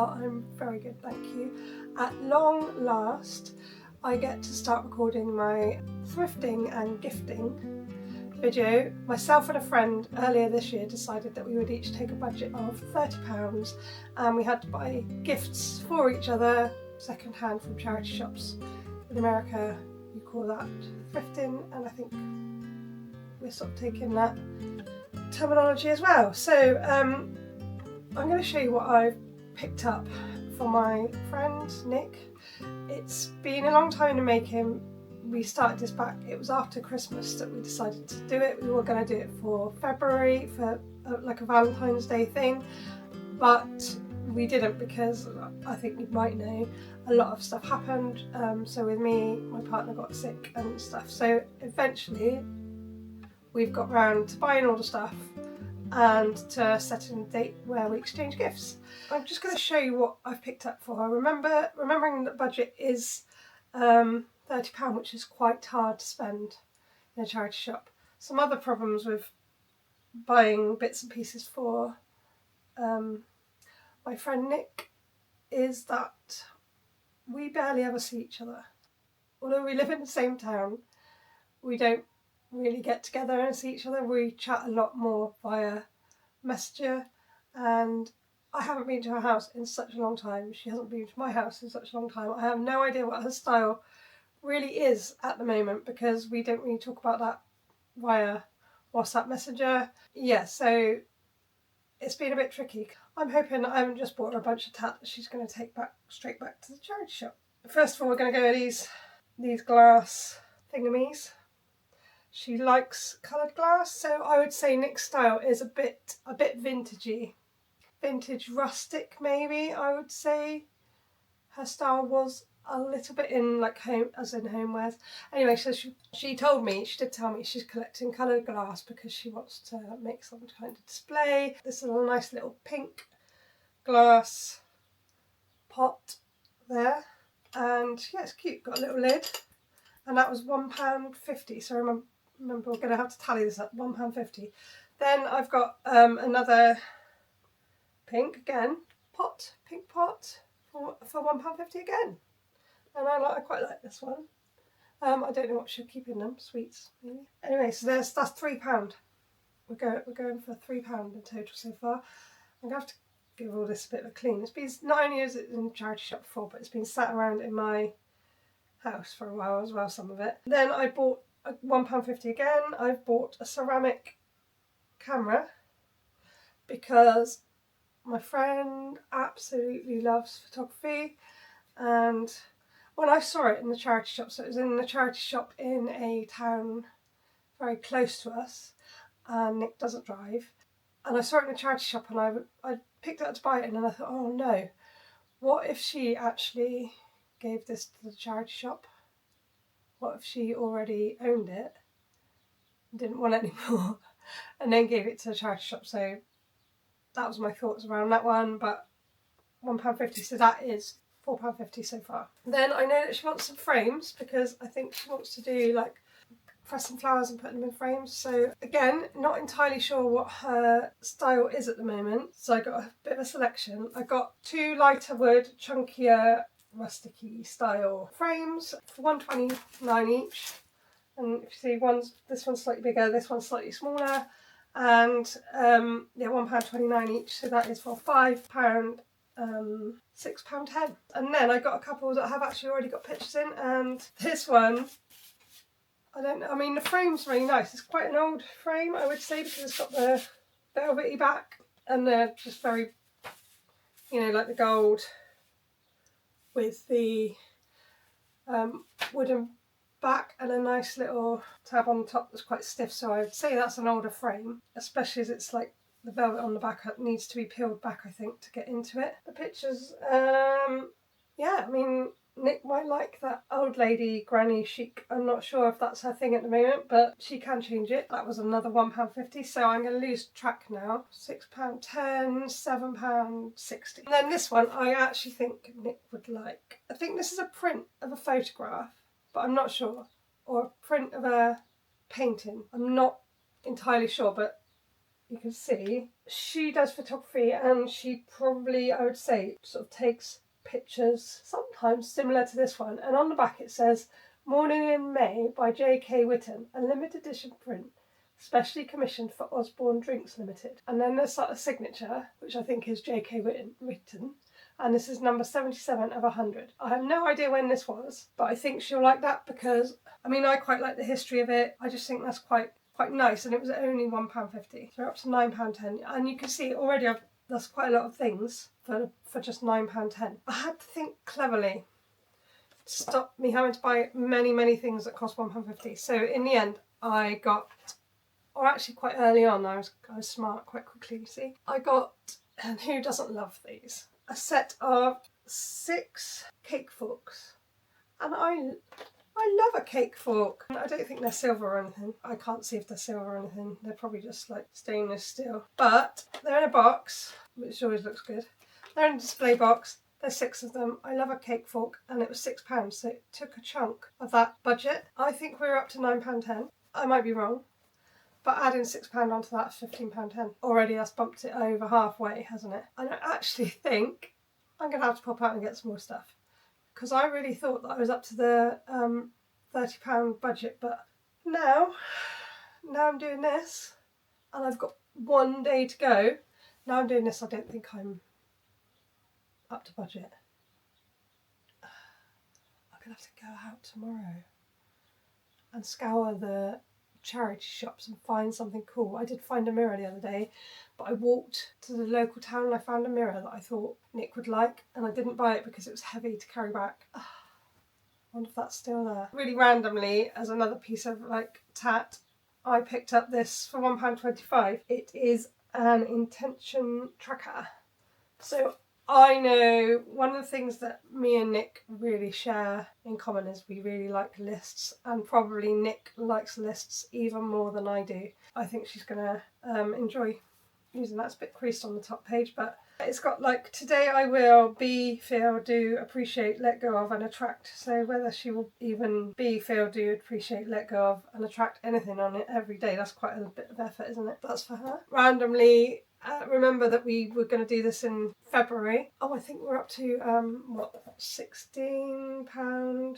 well, I'm very good, thank you. At long last, I get to start recording my thrifting and gifting video. Myself and a friend earlier this year decided that we would each take a budget of £30 and we had to buy gifts for each other second hand from charity shops. In America you call that thrifting, and I think we're sort of taking that terminology as well. So I'm going to show you what I've picked up for my friend Nick. It's been a long time in the making. We started this back, it was after Christmas that we decided to do it. We were going to do it for February for like a Valentine's Day thing, but we didn't because I think you might know a lot of stuff happened. So with me, my partner got sick and stuff, so eventually we've got round to buying all the stuff and to setting a date where we exchange gifts. I'm just going to show you what I've picked up for her. Remembering that budget is £30, which is quite hard to spend in a charity shop. Some other problems with buying bits and pieces for my friend Nick is that we barely ever see each other. Although we live in the same town, we don't really get together and see each other. We chat a lot more via Messenger, and I haven't been to her house in such a long time. She hasn't been to my house in such a long time. I have no idea what her style really is at the moment because we don't really talk about that via WhatsApp Messenger. Yeah, so it's been a bit tricky. I'm hoping I haven't just bought her a bunch of tat that she's going to take straight back to the charity shop. First of all, we're going to go with these glass thingamies. She likes coloured glass, so I would say Nick's style is a bit vintagey. Vintage rustic maybe, I would say. Her style was a little bit in like homewares. Anyway, so she did tell me she's collecting coloured glass because she wants to make some kind of display. This is a nice little pink glass pot there, and yeah, it's cute, got a little lid, and that was £1.50, so remember we're going to have to tally this up, £1.50. Then I've got another pink pot for £1.50 again, and I quite like this one. I don't know what she'll keep in them, sweets maybe. Anyway, so that's £3. We're going for £3 in total so far. I'm going to have to give all this a bit of a clean. It's been, not only is it in the charity shop before, but it's been sat around in my house for a while as well, some of it. Then I bought £1.50 again. I've bought a ceramic camera because my friend absolutely loves photography, and when I saw it in the charity shop, so it was in the charity shop in a town very close to us, and Nick doesn't drive, and I saw it in the charity shop and I picked it up to buy it, and then I thought, oh no, what if she actually gave this to the charity shop? What if she already owned it, didn't want it anymore, and then gave it to the charity shop? So that was my thoughts around that one, but £1.50, so that is £4.50 so far. Then I know that she wants some frames because I think she wants to do like press some flowers and put them in frames. So again, not entirely sure what her style is at the moment, so I got a bit of a selection. I got two lighter wood, chunkier, rusticy style frames for £1.29 each, and if you see, this one's slightly bigger, this one's slightly smaller, and yeah, £1.29 each, so that is for £5, £6.10. And then I got a couple that have actually already got pictures in, and this one, I don't know, I mean the frame's really nice. It's quite an old frame, I would say, because it's got the velvety back and they're just very, you know, like the gold with the wooden back and a nice little tab on top that's quite stiff, so I would say that's an older frame, especially as it's like the velvet on the back needs to be peeled back, I think, to get into it. The pictures, yeah, I mean, Nick might like that old lady granny chic. I'm not sure if that's her thing at the moment, but she can change it. That was another £1.50, so I'm going to lose track now. £6.10, £7.60. And then this one I actually think Nick would like. I think this is a print of a photograph, but I'm not sure. Or a print of a painting. I'm not entirely sure, but you can see, she does photography and she probably, I would say, sort of takes pictures sometimes similar to this one. And on the back it says, Morning in May by J.K. Whitten, a limited edition print, specially commissioned for Osborne Drinks Limited. And then there's a signature, which I think is J.K. Whitten, and this is number 77 of 100. I have no idea when this was, but I think she'll like that because, I mean, I quite like the history of it. I just think that's quite nice, and it was only £1.50. So we're up to £9.10, and you can see already that's quite a lot of things for just £9.10. I had to think cleverly to stop me having to buy many things that cost £1.50. So in the end, I got, or actually quite early on, I was smart quite quickly, you see. I got, and who doesn't love these, a set of 6 cake forks. And I love a cake fork. I don't think they're silver or anything. I can't see if they're silver or anything. They're probably just like stainless steel. But they're in a box, which always looks good. They're in a display box. There's 6 of them. I love a cake fork, and it was £6, so it took a chunk of that budget. I think we're up to £9.10. I might be wrong, but adding £6 onto that is £15.10. Already that's bumped it over halfway, hasn't it? And I actually think I'm going to have to pop out and get some more stuff, because I really thought that I was up to the £30 budget, but now I'm doing this, and I've got 1 day to go. Now I'm doing this, I don't think I'm up to budget. I'm going to have to go out tomorrow and scour the charity shops and find something cool. I did find a mirror the other day, but I walked to the local town and I found a mirror that I thought Nick would like, and I didn't buy it because it was heavy to carry back. I wonder if that's still there. Really randomly, as another piece of like tat, I picked up this for £1.25. It is an intention tracker. So I know one of the things that me and Nick really share in common is we really like lists, and probably Nick likes lists even more than I do. I think she's going to enjoy using that. It's a bit creased on the top page, but it's got like, today I will be, feel, do, appreciate, let go of and attract. So whether she will even be, feel, do, appreciate, let go of and attract anything on it every day, that's quite a bit of effort, isn't it? That's for her. Randomly, remember that we were going to do this in February. Oh, I think we're up to £16.35,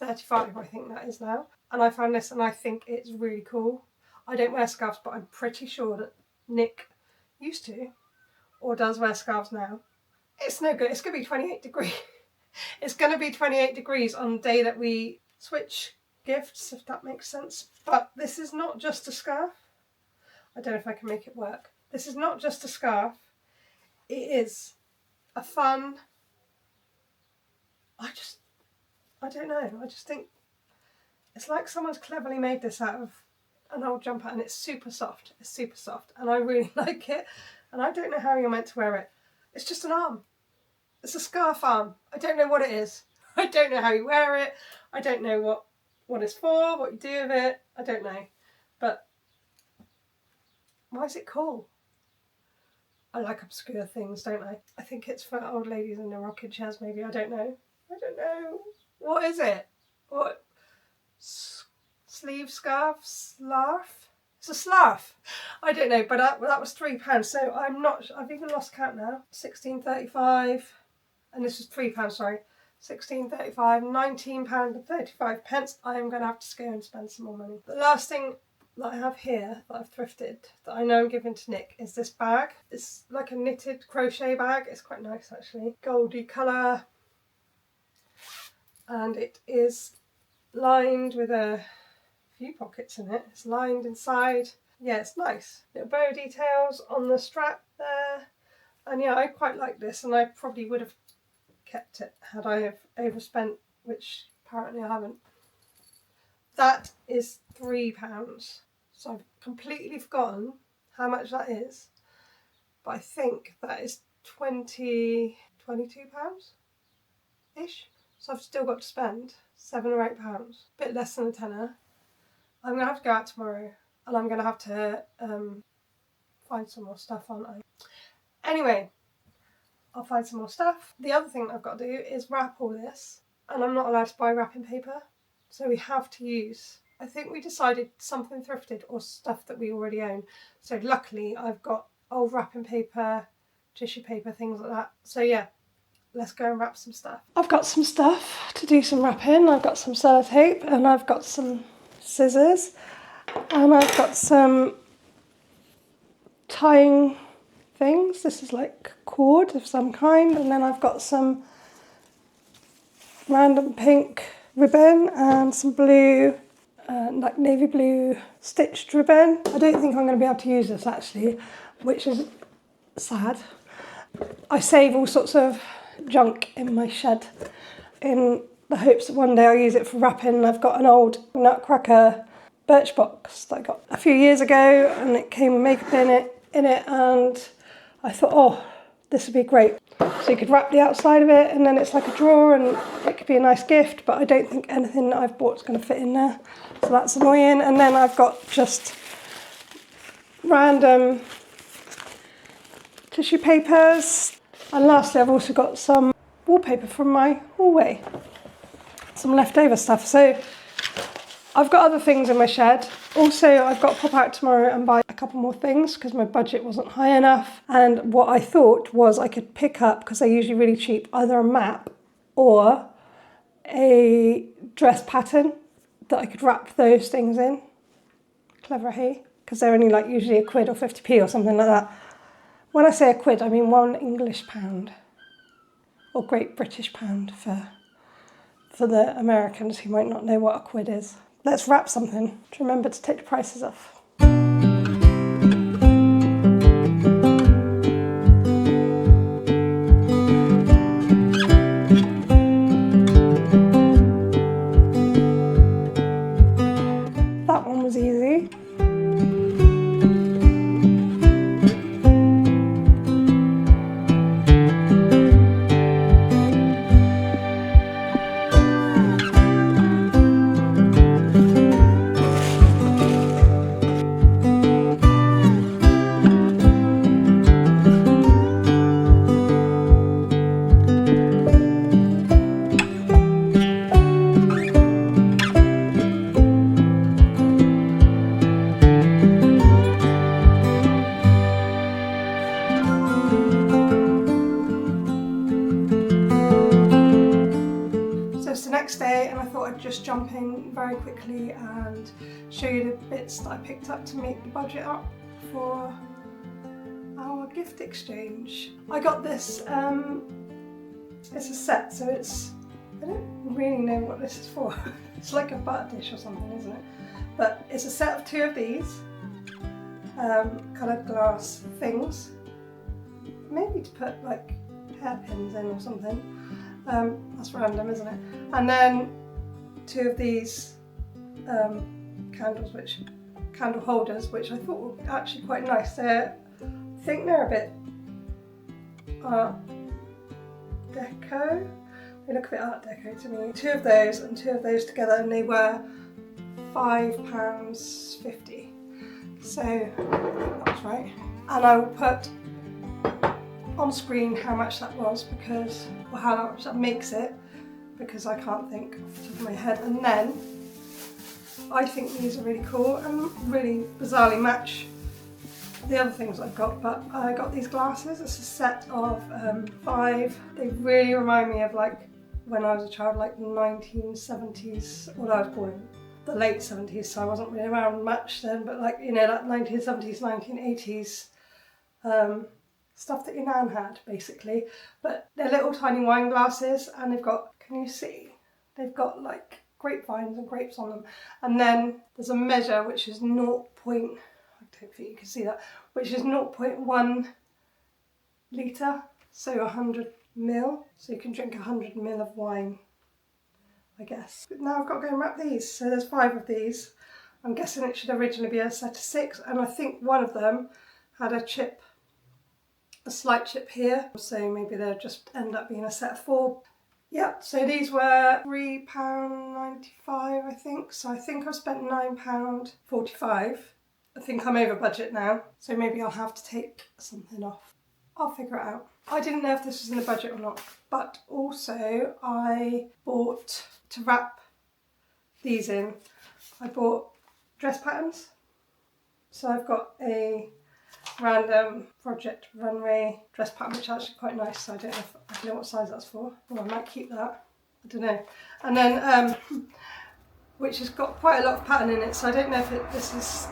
I think that is now. And I found this and I think it's really cool. I don't wear scarves, but I'm pretty sure that Nick used to, or does wear scarves now. It's no good. It's going to be 28 degrees. It's going to be 28 degrees on the day that we switch gifts, if that makes sense. But this is not just a scarf. I don't know if I can make it work. This is not just a scarf. It is a fun, I don't know. I just think it's like someone's cleverly made this out of an old jumper, and it's super soft. It's super soft, and I really like it. And I don't know how you're meant to wear it. It's just an arm. It's a scarf arm. I don't know what it is. I don't know how you wear it. I don't know what it's for, what you do with it. I don't know. But why is it cool? I like obscure things, don't I? I think it's for old ladies in their rocking chairs, maybe. I don't know. I don't know. What is it? What? Sleeve scarf? Slarf? It's a Slarf. I don't know, but that was £3. So I've even lost count now. £16.35. And this was £3, sorry. £16.35, £19.35. I am going to have to go and spend some more money. The last thing that I have here that I've thrifted that I know I'm giving to Nick is this bag. It's like a knitted crochet bag. It's quite nice actually. Goldy colour. And it is lined with a few pockets in it. It's lined inside. Yeah, it's nice. Little bow details on the strap there. And yeah, I quite like this, and I probably would have kept it had I have overspent, which apparently I haven't. That is £3. So I've completely forgotten how much that is, but I think that is £22 ish. So I've still got to spend £7 or £8, a bit less than a tenner. I'm going to have to go out tomorrow, and I'm going to have to find some more stuff, aren't I? Anyway, I'll find some more stuff. The other thing I've got to do is wrap all this, and I'm not allowed to buy wrapping paper, so we have to use I think we decided something thrifted or stuff that we already own. So luckily I've got old wrapping paper, tissue paper, things like that. So yeah, let's go and wrap some stuff. I've got some stuff to do some wrapping. I've got some sellotape and I've got some scissors and I've got some tying things. This is like cord of some kind, and then I've got some random pink ribbon and some blue, like navy blue stitched ribbon. I don't think I'm going to be able to use this actually, which is sad. I save all sorts of junk in my shed in the hopes that one day I'll use it for wrapping. I've got an old Nutcracker birch box that I got a few years ago, and it came with makeup in it, and I thought, oh, this would be great. So you could wrap the outside of it, and then it's like a drawer, and it could be a nice gift, but I don't think anything that I've bought is going to fit in there, so that's annoying. And then I've got just random tissue papers, and lastly I've also got some wallpaper from my hallway, some leftover stuff. So I've got other things in my shed. Also, I've got to pop out tomorrow and buy a couple more things because my budget wasn't high enough. And what I thought was I could pick up, because they're usually really cheap, either a map or a dress pattern that I could wrap those things in. Clever, hey? Because they're only like usually £1 or 50p or something like that. When I say £1, I mean £1 or Great British pound for the Americans who might not know what a quid is. Let's wrap something. To remember to take the prices off. That one was easy. Day, and I thought I'd just jump in very quickly and show you the bits that I picked up to make the budget up for our gift exchange. I got this, it's a set, so it's, I don't really know what this is for. It's like a butter dish or something, isn't it? But it's a set of 2 of these coloured glass things, maybe to put like hairpins in or something. That's random, isn't it? And then 2 of these candle holders, which I thought were actually quite nice. I think they're a bit art deco. They look a bit art deco to me. 2 of those and 2 of those together, and they were £5.50. So I think that was right. And I will put on screen how much that was, because, or how much that makes it, because I can't think off the top of my head. And then I think these are really cool and really bizarrely match the other things I've got. But I got these glasses. It's a set of 5. They really remind me of like when I was a child, like the 1970s. Well, I was born in the late 70s, so I wasn't really around much then, but like, you know, that 1970s, 1980s stuff that your nan had, basically. But they're little tiny wine glasses, and they've got, can you see? They've got like grapevines and grapes on them. And then there's a measure which is 0. I don't think you can see that, which is 0.1 litre, so 100 ml. So you can drink 100 ml of wine, I guess. But now I've got to go and wrap these. So there's 5 of these. I'm guessing it should originally be a set of 6, and I think one of them had a slight chip here, so maybe they'll just end up being a set of 4. Yeah, so these were £3.95, I think. So I think I've spent £9.45. I think I'm over budget now, so maybe I'll have to take something off. I'll figure it out. I didn't know if this was in the budget or not, but also I bought, to wrap these in, I bought dress patterns. So I've got a random project runway dress pattern, which is actually quite nice. So I don't know if I know what size that's for. Well, I might keep that. I don't know. And then which has got quite a lot of pattern in it. So I don't know if this is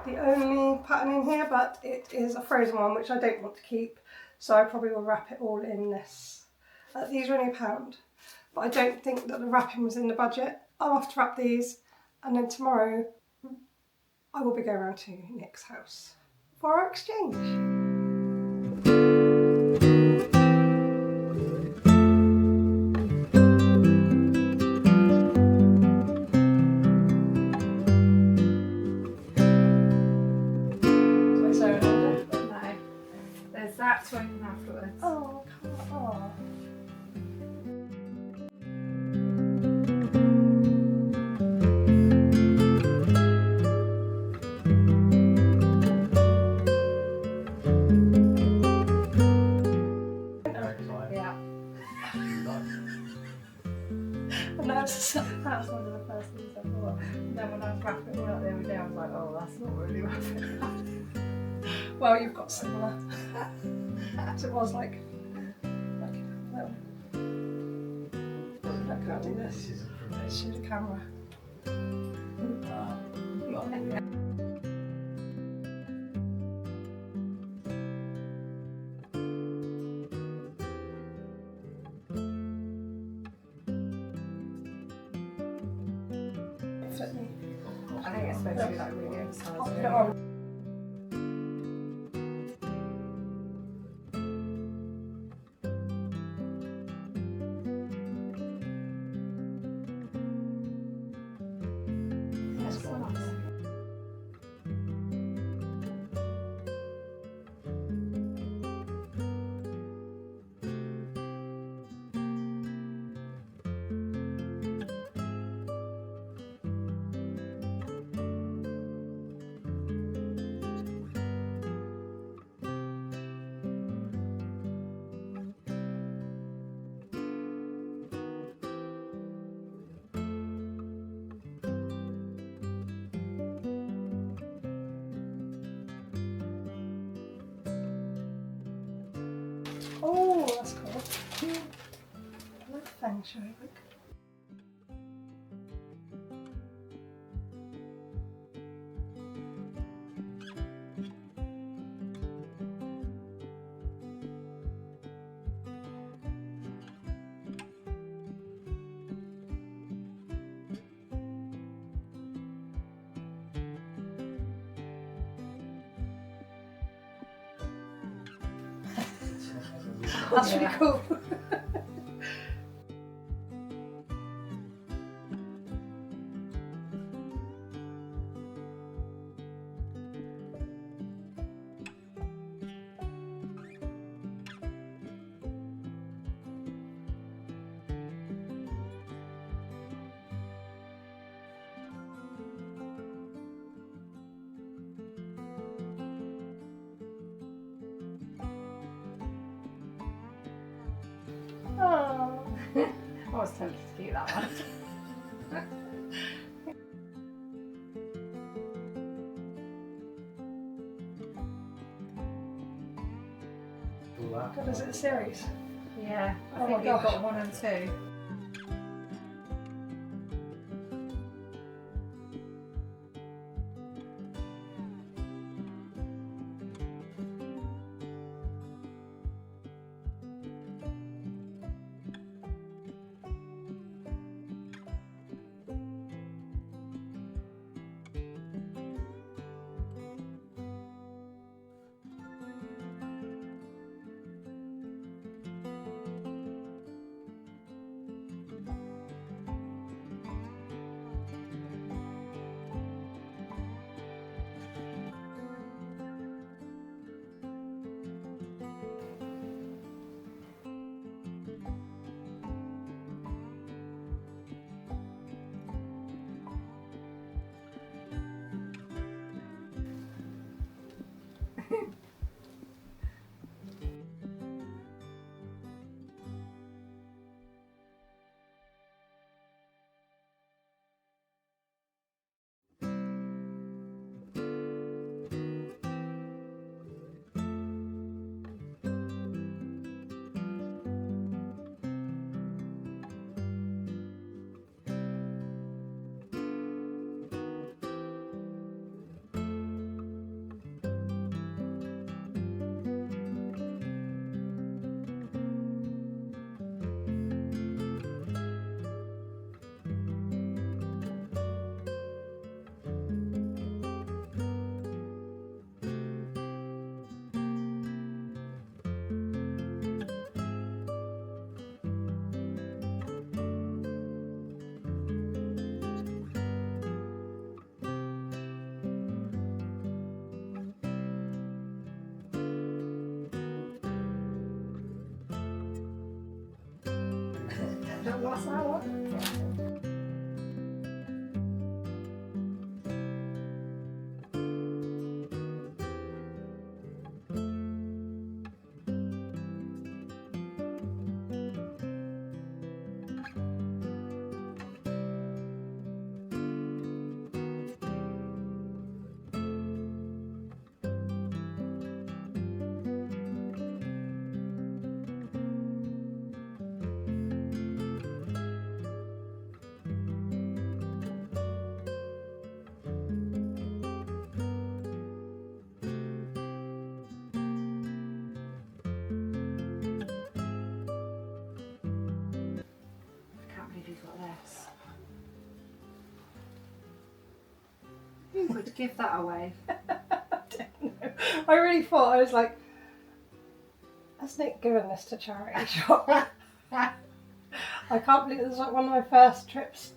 the only pattern in here, but it is a frozen one, which I don't want to keep. So I probably will wrap it all in this. These are only £1, but I don't think that the wrapping was in the budget. I'll have to wrap these, and then tomorrow I will be going around to Nick's house for our exchange. There's that to open afterwards. Oh, come on. Yeah. And that's one of the first things I thought. And then when I was wrapping it all up the other day, I was like, oh, that's not really wrapping up. well, you've got similar. So it was like well, I can't do this. Shoot a camera. Fit me. I think it's supposed to be like really oversized. I'll put it on. Oh, that's cool. I like feng shui. Like. That's really cool. Oh. I was tempted to keep that one. God, is it a series? Yeah, I Oh think my you've gosh. got 1 and 2. It don't last that long. I can't believe he's got this. You could give that away. I really thought, I was like, has Nick given this to charity shop? I can't believe this is like one of my first trips